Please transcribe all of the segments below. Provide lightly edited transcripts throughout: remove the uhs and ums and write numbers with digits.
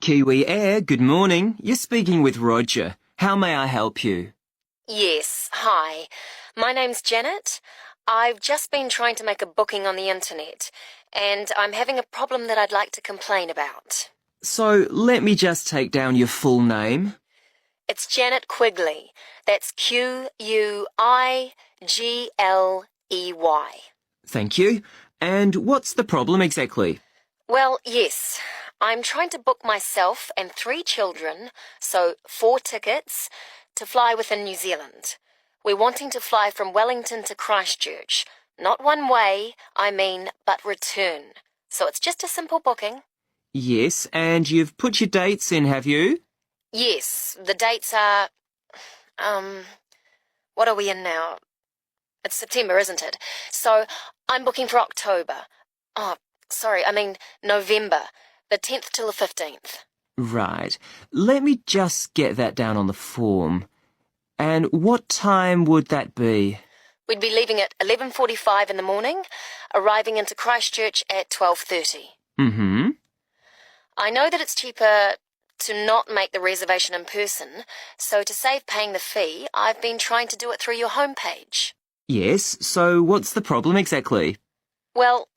Kiwi Air, good morning. You're speaking with Roger. How may I help you? Yes, hi. My name's Janet. I've just been trying to make a booking on the internet, and I'm having a problem that I'd like to complain about. So, let me just take down your full name. It's Janet Quigley. That's Quigley. Thank you. And what's the problem exactly? Well, yes. I'm trying to book myself and 3 children, so 4 tickets, to fly within New Zealand. We're wanting to fly from Wellington to Christchurch. Not one way, but return. So it's just a simple booking. Yes, and you've put your dates in, have you? Yes, the dates are... what are we in now? It's September, isn't it? So I'm booking for October. November. The 10th till the 15th. Right. Let me just get that down on the form. And what time would that be? We'd be leaving at 11:45 in the morning, arriving into Christchurch at 12:30. Mm-hmm. I know that it's cheaper to not make the reservation in person, so to save paying the fee, I've been trying to do it through your homepage. Yes, so what's the problem exactly? Well,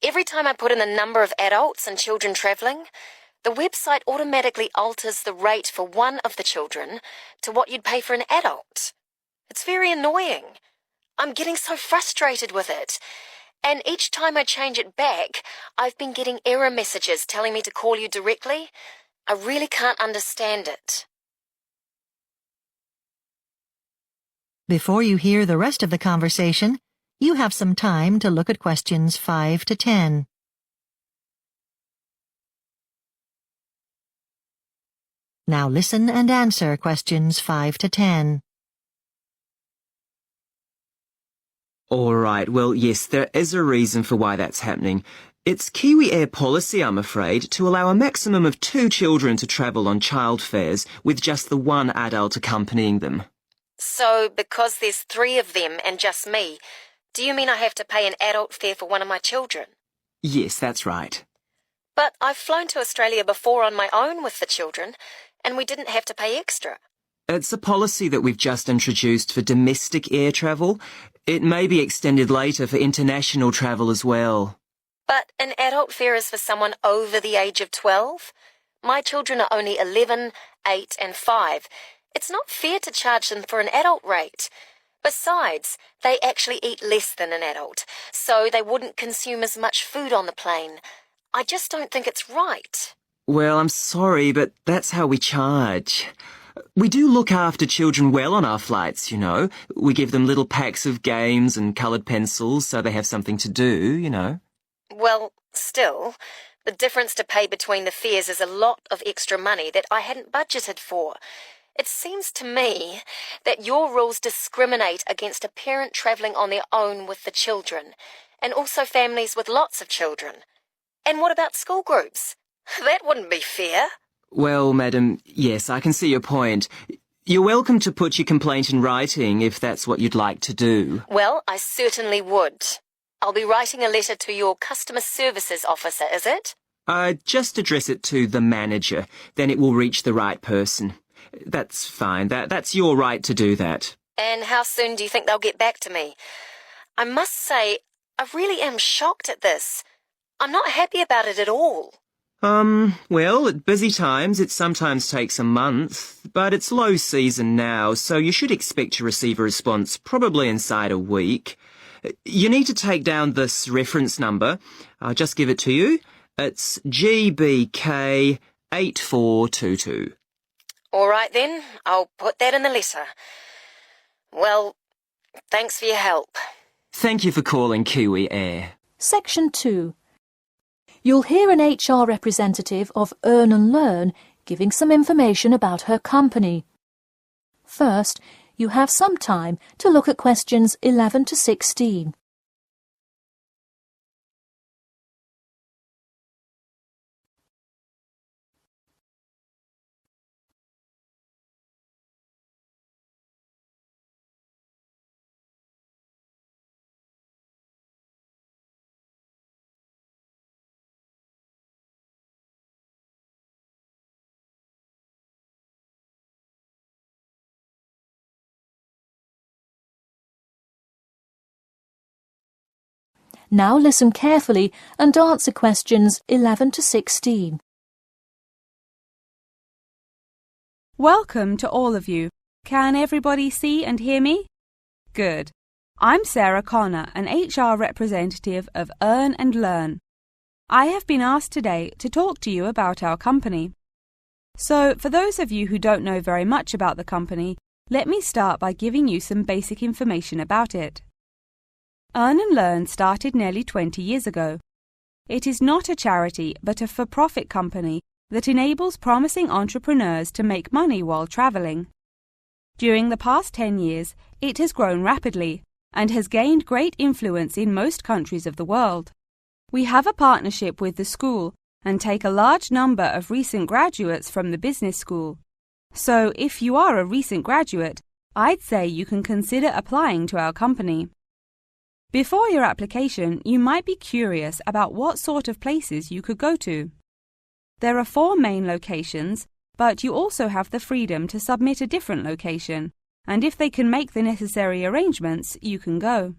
every time I put in the number of adults and children travelling, the website automatically alters the rate for one of the children to what you'd pay for an adult. It's very annoying. I'm getting so frustrated with it. And each time I change it back, I've been getting error messages telling me to call you directly. I really can't understand it. Before you hear the rest of the conversation, you have some time to look at questions 5 to 10. Now listen and answer questions 5 to 10. All right, well, yes, there is a reason for why that's happening. It's Kiwi Air policy, I'm afraid, to allow a maximum of 2 children to travel on child fares with just the one adult accompanying them. So, because there's 3 of them and just me, do you mean I have to pay an adult fare for one of my children? Yes, that's right. But I've flown to Australia before on my own with the children, and we didn't have to pay extra. It's a policy that we've just introduced for domestic air travel. It may be extended later for international travel as well. But an adult fare is for someone over the age of 12. My children are only 11, 8 and 5. It's not fair to charge them for an adult rate. Besides, they actually eat less than an adult, so they wouldn't consume as much food on the plane. I just don't think it's right. Well, I'm sorry, but that's how we charge. We do look after children well on our flights, you know. We give them little packs of games and coloured pencils so they have something to do, you know. Well, still, the difference to pay between the fares is a lot of extra money that I hadn't budgeted for. It seems to me that your rules discriminate against a parent travelling on their own with the children, and also families with lots of children. And what about school groups? That wouldn't be fair. Well, madam, yes, I can see your point. You're welcome to put your complaint in writing if that's what you'd like to do. Well, I certainly would. I'll be writing a letter to your customer services officer, is it? Just address it to the manager, then it will reach the right person. That's fine. That's your right to do that. And how soon do you think they'll get back to me? I must say, I really am shocked at this. I'm not happy about it at all. Well, at busy times it sometimes takes a month, but it's low season now, so you should expect to receive a response probably inside a week. You need to take down this reference number. I'll just give it to you. It's GBK 8422. All right then, I'll put that in the letter. Well, thanks for your help. Thank you for calling Kiwi Air. Section 2. You'll hear an HR representative of Earn and Learn giving some information about her company. First, you have some time to look at questions 11 to 16. Now listen carefully and answer questions 11 to 16. Welcome to all of you. Can everybody see and hear me? Good. I'm Sarah Connor, an HR representative of Earn and Learn. I have been asked today to talk to you about our company. So, for those of you who don't know very much about the company, let me start by giving you some basic information about it. Earn and Learn started nearly 20 years ago. It is not a charity but a for-profit company that enables promising entrepreneurs to make money while traveling. During the past 10 years, it has grown rapidly and has gained great influence in most countries of the world. We have a partnership with the school and take a large number of recent graduates from the business school. So, if you are a recent graduate, I'd say you can consider applying to our company. Before your application, you might be curious about what sort of places you could go to. There are 4 main locations, but you also have the freedom to submit a different location, and if they can make the necessary arrangements, you can go.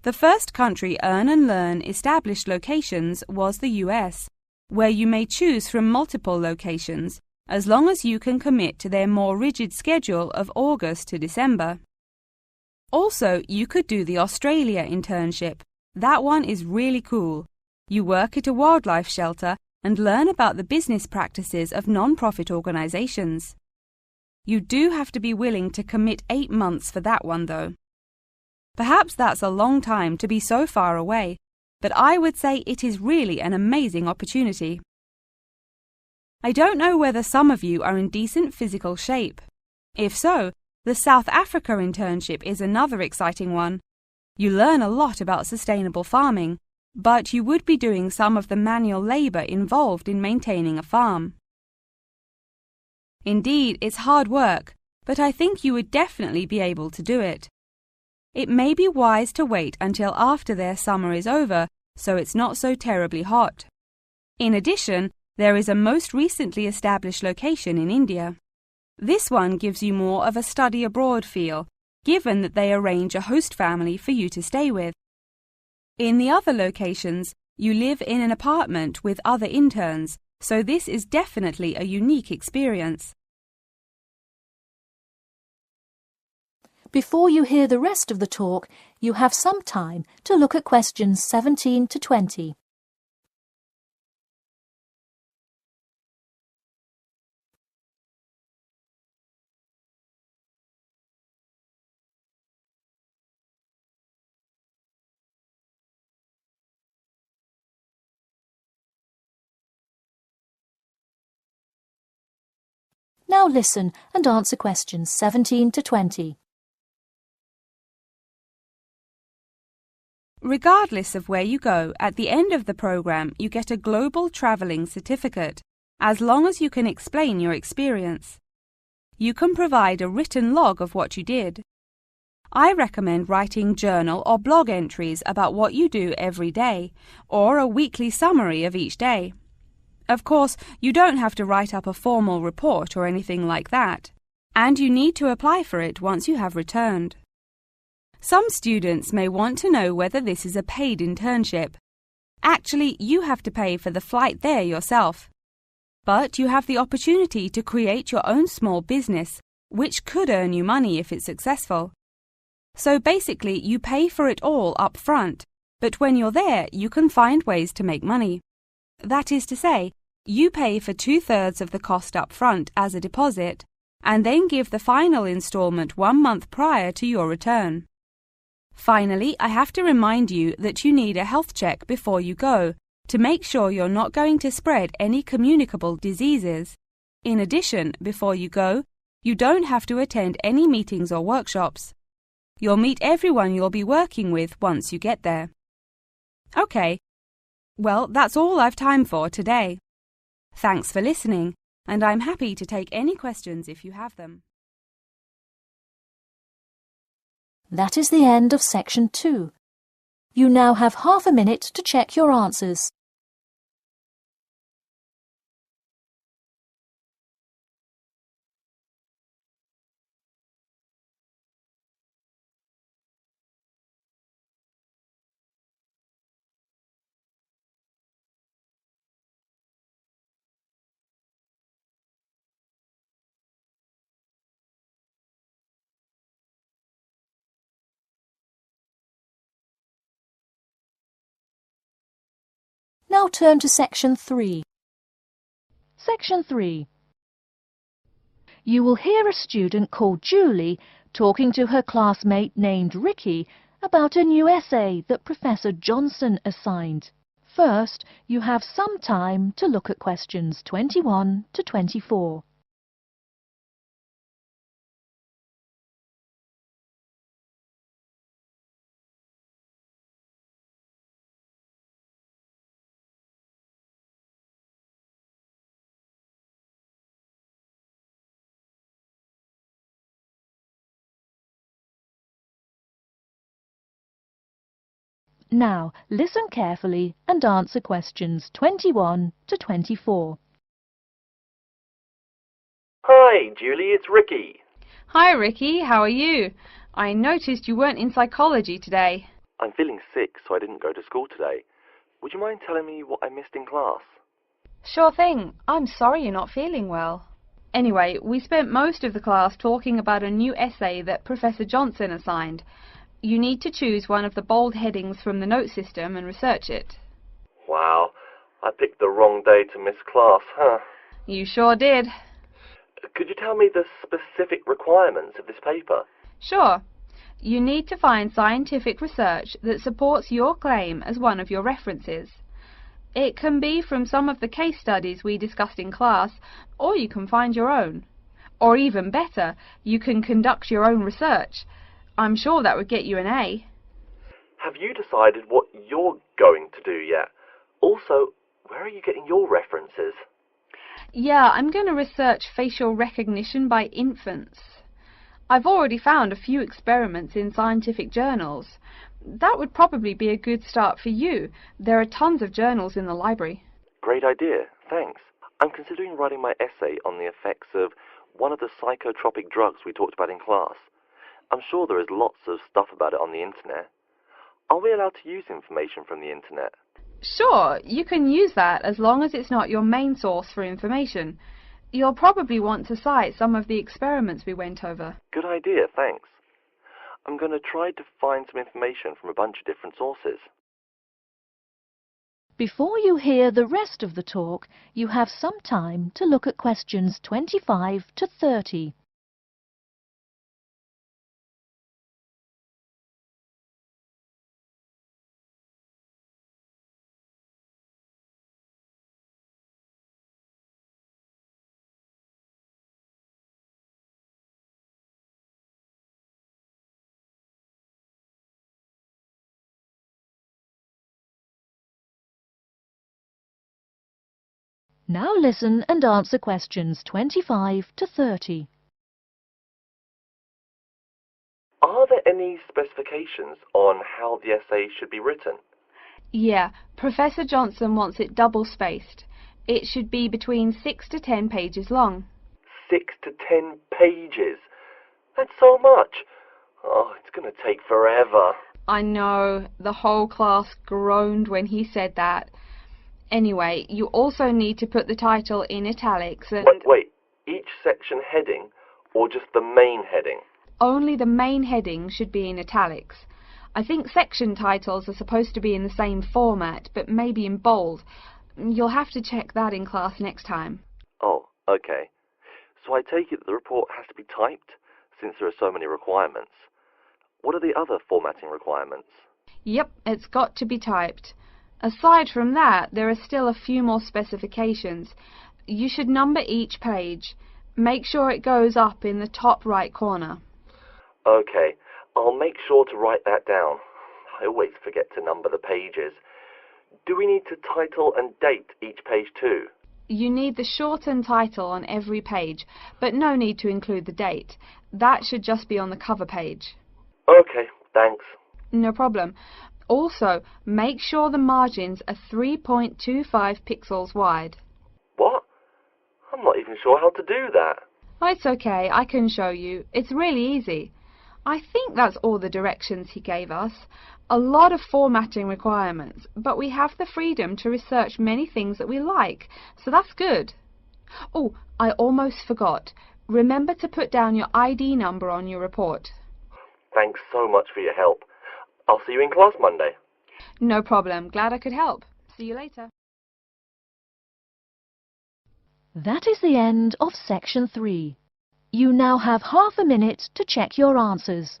The first country Earn and Learn established locations was the US, where you may choose from multiple locations, as long as you can commit to their more rigid schedule of August to December. Also, you could do the Australia internship. That one is really cool. You work at a wildlife shelter and learn about the business practices of non-profit organizations. You do have to be willing to commit 8 months for that one, though. Perhaps that's a long time to be so far away, but I would say it is really an amazing opportunity. I don't know whether some of you are in decent physical shape. If so, the South Africa internship is another exciting one. You learn a lot about sustainable farming, but you would be doing some of the manual labor involved in maintaining a farm. Indeed, it's hard work, but I think you would definitely be able to do it. It may be wise to wait until after their summer is over, so it's not so terribly hot. In addition, there is a most recently established location in India. This one gives you more of a study abroad feel, given that they arrange a host family for you to stay with. In the other locations, you live in an apartment with other interns, so this is definitely a unique experience. Before you hear the rest of the talk, you have some time to look at questions 17 to 20. Now listen and answer questions 17 to 20. Regardless of where you go, at the end of the program you get a global traveling certificate, as long as you can explain your experience. You can provide a written log of what you did. I recommend writing journal or blog entries about what you do every day, or a weekly summary of each day. Of course, you don't have to write up a formal report or anything like that, and you need to apply for it once you have returned. Some students may want to know whether this is a paid internship. Actually, you have to pay for the flight there yourself. But you have the opportunity to create your own small business, which could earn you money if it's successful. So basically, you pay for it all up front, but when you're there, you can find ways to make money. That is to say, you pay for 2/3 of the cost up front as a deposit, and then give the final installment 1 month prior to your return. Finally, I have to remind you that you need a health check before you go, to make sure you're not going to spread any communicable diseases. In addition, before you go, you don't have to attend any meetings or workshops. You'll meet everyone you'll be working with once you get there. Okay. Well, that's all I've time for today. Thanks for listening, and I'm happy to take any questions if you have them. That is the end of section 2. You now have half a minute to check your answers. Now turn to Section 3. Section 3. You will hear a student called Julie talking to her classmate named Ricky about a new essay that Professor Johnson assigned. First, you have some time to look at questions 21 to 24. Now, listen carefully and answer questions 21 to 24. Hi, Julie, it's Ricky. Hi, Ricky. How are you? I noticed you weren't in psychology today. I'm feeling sick, so I didn't go to school today. Would you mind telling me what I missed in class? Sure thing. I'm sorry you're not feeling well. Anyway, we spent most of the class talking about a new essay that Professor Johnson assigned. You need to choose one of the bold headings from the note system and research it. Wow, I picked the wrong day to miss class, huh? You sure did. Could you tell me the specific requirements of this paper? Sure. You need to find scientific research that supports your claim as one of your references. It can be from some of the case studies we discussed in class, or you can find your own. Or even better, you can conduct your own research. I'm sure that would get you an A. Have you decided what you're going to do yet? Also, where are you getting your references? Yeah, I'm going to research facial recognition by infants. I've already found a few experiments in scientific journals. That would probably be a good start for you. There are tons of journals in the library. Great idea, thanks. I'm considering writing my essay on the effects of one of the psychotropic drugs we talked about in class. I'm sure there is lots of stuff about it on the internet. Are we allowed to use information from the internet? Sure, you can use that as long as it's not your main source for information. You'll probably want to cite some of the experiments we went over. Good idea, thanks. I'm going to try to find some information from a bunch of different sources. Before you hear the rest of the talk, you have some time to look at questions 25 to 30. Now listen and answer questions 25 to 30. Are there any specifications on how the essay should be written? Yeah, Professor Johnson wants it double-spaced. It should be between 6 to 10 pages long. 6 to 10 pages? That's so much. Oh, it's going to take forever. I know, the whole class groaned when he said that. Anyway, you also need to put the title in italics and... Wait, each section heading or just the main heading? Only the main heading should be in italics. I think section titles are supposed to be in the same format, but maybe in bold. You'll have to check that in class next time. Oh, okay. So I take it that the report has to be typed, since there are so many requirements. What are the other formatting requirements? Yep, it's got to be typed. Aside from that, there are still a few more specifications. You should number each page. Make sure it goes up in the top right corner. Okay, I'll make sure to write that down. I always forget to number the pages. Do we need to title and date each page too? You need the shortened title on every page, but no need to include the date. That should just be on the cover page. Okay, thanks. No problem. Also, make sure the margins are 3.25 pixels wide. What? I'm not even sure how to do that. Oh, it's okay, I can show you. It's really easy. I think that's all the directions he gave us. A lot of formatting requirements, but we have the freedom to research many things that we like, so that's good. Oh, I almost forgot. Remember to put down your ID number on your report. Thanks so much for your help. I'll see you in class Monday. No problem. Glad I could help. See you later. That is the end of section 3. You now have half a minute to check your answers.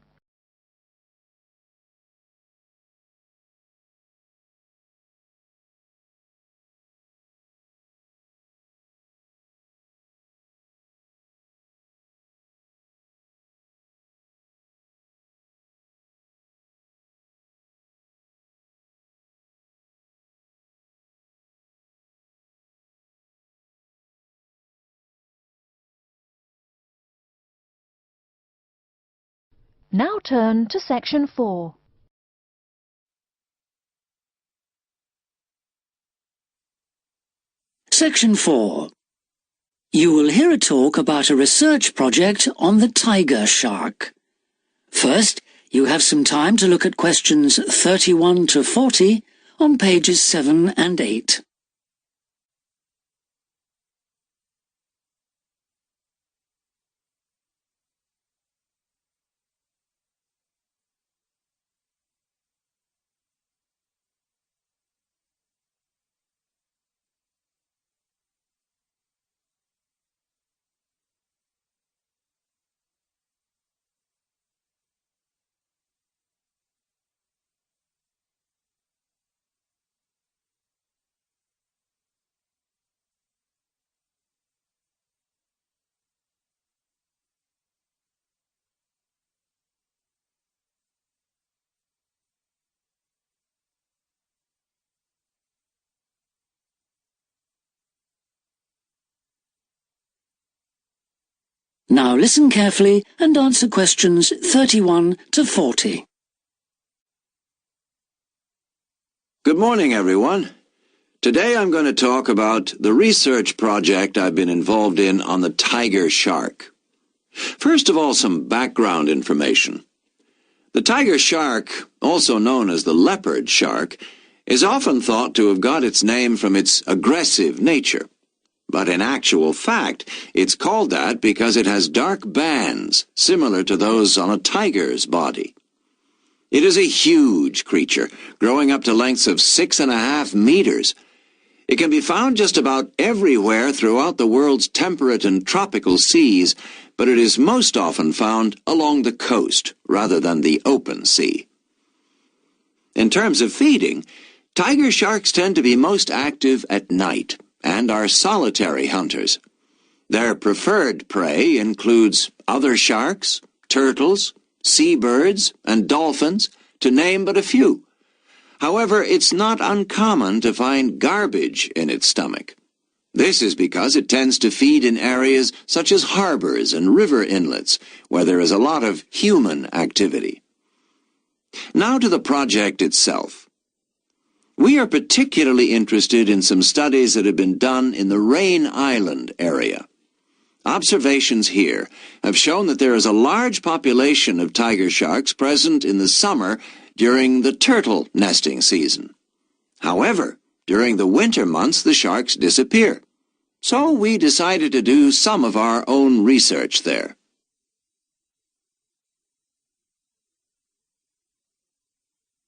Now turn to section 4. Section 4. You will hear a talk about a research project on the tiger shark. First, you have some time to look at questions 31 to 40 on pages 7 and 8. Now listen carefully and answer questions 31 to 40. Good morning, everyone. Today I'm going to talk about the research project I've been involved in on the tiger shark. First of all, some background information. The tiger shark, also known as the leopard shark, is often thought to have got its name from its aggressive nature. But in actual fact, it's called that because it has dark bands, similar to those on a tiger's body. It is a huge creature, growing up to lengths of 6.5 meters. It can be found just about everywhere throughout the world's temperate and tropical seas, but it is most often found along the coast rather than the open sea. In terms of feeding, tiger sharks tend to be most active at night and are solitary hunters. Their preferred prey includes other sharks, turtles, seabirds, and dolphins, to name but a few. However, it's not uncommon to find garbage in its stomach. This is because it tends to feed in areas such as harbors and river inlets, where there is a lot of human activity. Now to the project itself. We are particularly interested in some studies that have been done in the Rain Island area. Observations here have shown that there is a large population of tiger sharks present in the summer during the turtle nesting season. However, during the winter months the sharks disappear. So we decided to do some of our own research there.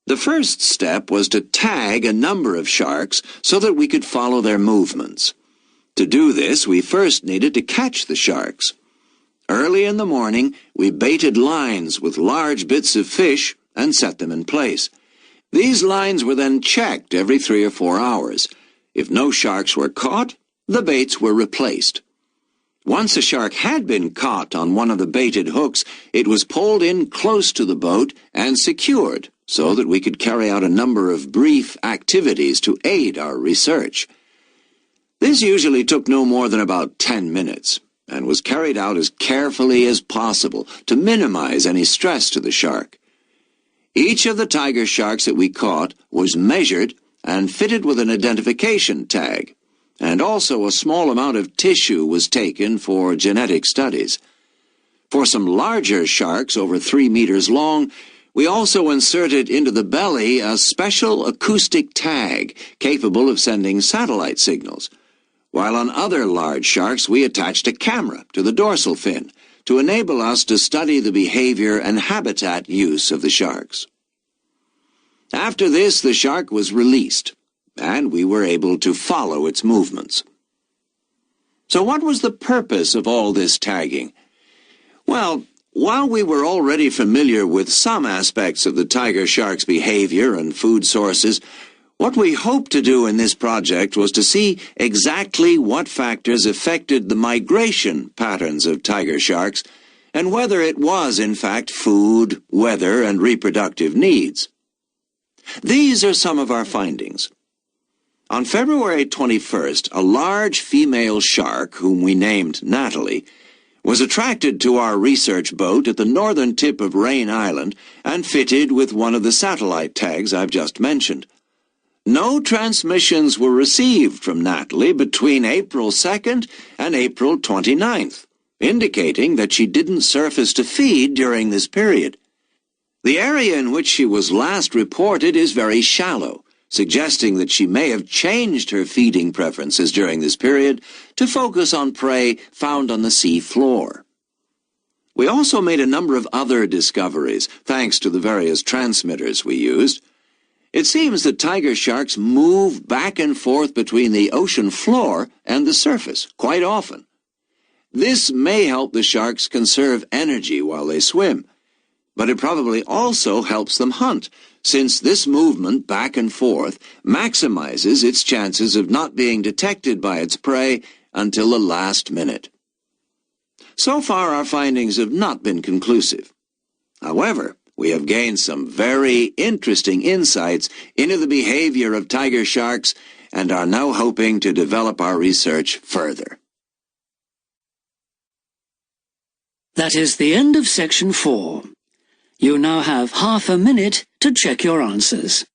The first step was to tag a number of sharks so that we could follow their movements. To do this, we first needed to catch the sharks. Early in the morning, we baited lines with large bits of fish and set them in place. These lines were then checked every 3 or 4 hours. If no sharks were caught, the baits were replaced. Once a shark had been caught on one of the baited hooks, it was pulled in close to the boat and secured so that we could carry out a number of brief activities to aid our research. This usually took no more than about 10 minutes and was carried out as carefully as possible to minimize any stress to the shark. Each of the tiger sharks that we caught was measured and fitted with an identification tag, and also a small amount of tissue was taken for genetic studies. For some larger sharks over 3 meters long, we also inserted into the belly a special acoustic tag capable of sending satellite signals, while on other large sharks we attached a camera to the dorsal fin to enable us to study the behavior and habitat use of the sharks. After this, the shark was released, and we were able to follow its movements. So what was the purpose of all this tagging? Well, while we were already familiar with some aspects of the tiger shark's behavior and food sources, what we hoped to do in this project was to see exactly what factors affected the migration patterns of tiger sharks and whether it was, in fact, food, weather, and reproductive needs. These are some of our findings. On February 21st, a large female shark, whom we named Natalie, was attracted to our research boat at the northern tip of Rain Island and fitted with one of the satellite tags I've just mentioned. No transmissions were received from Natalie between April 2nd and April 29th, indicating that she didn't surface to feed during this period. The area in which she was last reported is very shallow, suggesting that she may have changed her feeding preferences during this period to focus on prey found on the sea floor. We also made a number of other discoveries, thanks to the various transmitters we used. It seems that tiger sharks move back and forth between the ocean floor and the surface quite often. This may help the sharks conserve energy while they swim, but it probably also helps them hunt, since this movement back and forth maximizes its chances of not being detected by its prey until the last minute. So far, our findings have not been conclusive. However, we have gained some very interesting insights into the behavior of tiger sharks and are now hoping to develop our research further. That is the end of section 4. You now have half a minute to check your answers.